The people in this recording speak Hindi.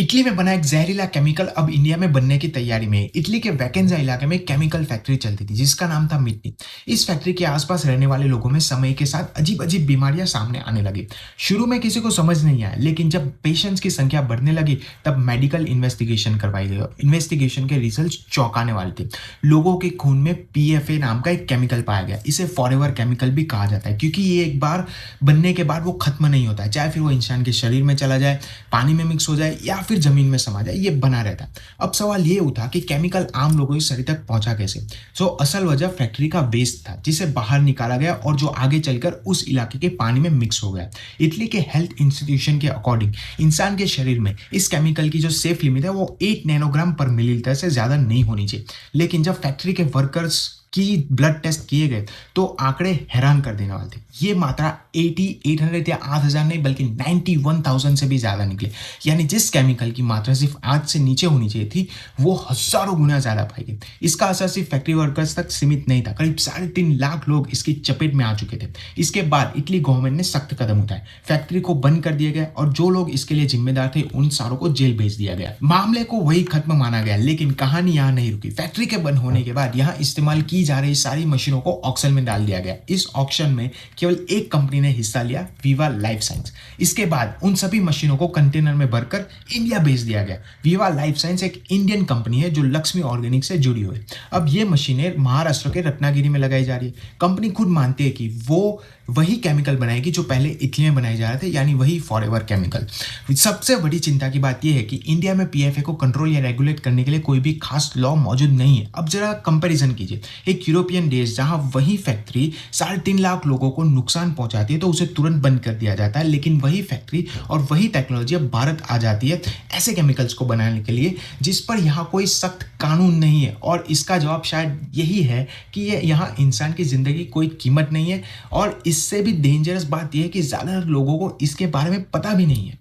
इटली में बना एक जहरीला केमिकल अब इंडिया में बनने की तैयारी में है। इटली के वैकेंजा इलाके में एक केमिकल फैक्ट्री चलती थी जिसका नाम था मिट्टी। इस फैक्ट्री के आसपास रहने वाले लोगों में समय के साथ अजीब अजीब बीमारियां सामने आने लगी। शुरू में किसी को समझ नहीं आया, लेकिन जब पेशेंट्स की संख्या बढ़ने लगी तब मेडिकल इन्वेस्टिगेशन करवाई गई। इन्वेस्टिगेशन के रिजल्ट चौंकाने वाले थे। लोगों के खून में पीएफए नाम का एक केमिकल पाया गया। इसे फॉरएवर केमिकल भी कहा जाता है, क्योंकि ये एक बार बनने के बाद वो खत्म नहीं होता है। चाहे फिर वो इंसान के शरीर में चला जाए, पानी में मिक्स हो जाए या फिर जमीन में समा जाए, ये बना रहता है। अब सवाल ये उठा कि केमिकल आम लोगों के शरीर तक पहुंचा कैसे। असल वजह फैक्ट्री का वेस्ट था जिसे बाहर निकाला गया और जो आगे चलकर उस इलाके के पानी में मिक्स हो गया। इटली के हेल्थ इंस्टीट्यूशन के अकॉर्डिंग इंसान के शरीर में इस केमिकल की जो सेफ लिमिट है वो 8 नैनोग्राम पर मिलीलीटर से ज्यादा नहीं होनी चाहिए। लेकिन जब फैक्ट्री के वर्कर्स की ब्लड टेस्ट किए गए तो आंकड़े हैरान कर देने वाले थे। ये मात्रा 800 या 8,000 नहीं बल्कि 91,000 से भी ज्यादा निकले। यानी जिस केमिकल की मात्रा सिर्फ 8 से नीचे होनी चाहिए थी वो हजारों गुना ज्यादा पाई गई। इसका असर सिर्फ फैक्ट्री वर्कर्स तक सीमित नहीं था, करीब 3.5 लाख लोग इसकी चपेट में आ चुके थे। इसके बाद इटली गवर्नमेंट ने सख्त कदम उठाए, फैक्ट्री को बंद कर दिया गया और जो लोग इसके लिए जिम्मेदार थे उन सारों को जेल भेज दिया गया। मामले को वही खत्म माना गया, लेकिन कहानी यहाँ नहीं रुकी। फैक्ट्री के बंद होने के बाद यहाँ इस्तेमाल की जा रही सारी मशीनों को ऑक्शन में डाल दिया गया। इस ऑक्शन में केवल एक कंपनी ने हिस्सा लिया, वीवा लाइफ साइंस। इसके बाद उन सभी मशीनों को कंटेनर में भरकर इंडिया भेज दिया गया। वीवा लाइफ साइंस एक इंडियन कंपनी है जो लक्ष्मी ऑर्गेनिक से जुड़ी हुई है। अब ये मशीनें महाराष्ट्र के रत्नागिरी में लगाई जा रही है। कंपनी खुद मानती है कि वो वही केमिकल बनाएगी जो पहले इटली में बनाए जा रहे थे, यानी वही फॉरएवर केमिकल। सबसे बड़ी चिंता की बात यह है कि इंडिया में पीएफए को कंट्रोल या रेगुलेट करने के लिए कोई भी खास लॉ मौजूद नहीं है। अब जरा कंपैरिजन कीजिए, एक यूरोपियन देश जहां वही फैक्ट्री 3.5 लाख लोगों को नुकसान पहुंचाती है तो उसे तुरंत बंद कर दिया जाता है, लेकिन वही फैक्ट्री और वही टेक्नोलॉजी अब भारत आ जाती है ऐसे केमिकल्स को बनाने के लिए जिस पर यहाँ कोई सख्त कानून नहीं है। और इसका जवाब शायद यही है कि ये यहाँ इंसान की जिंदगी कोई कीमत नहीं है। और इससे भी डेंजरस बात यह है कि ज्यादातर लोगों को इसके बारे में पता भी नहीं है।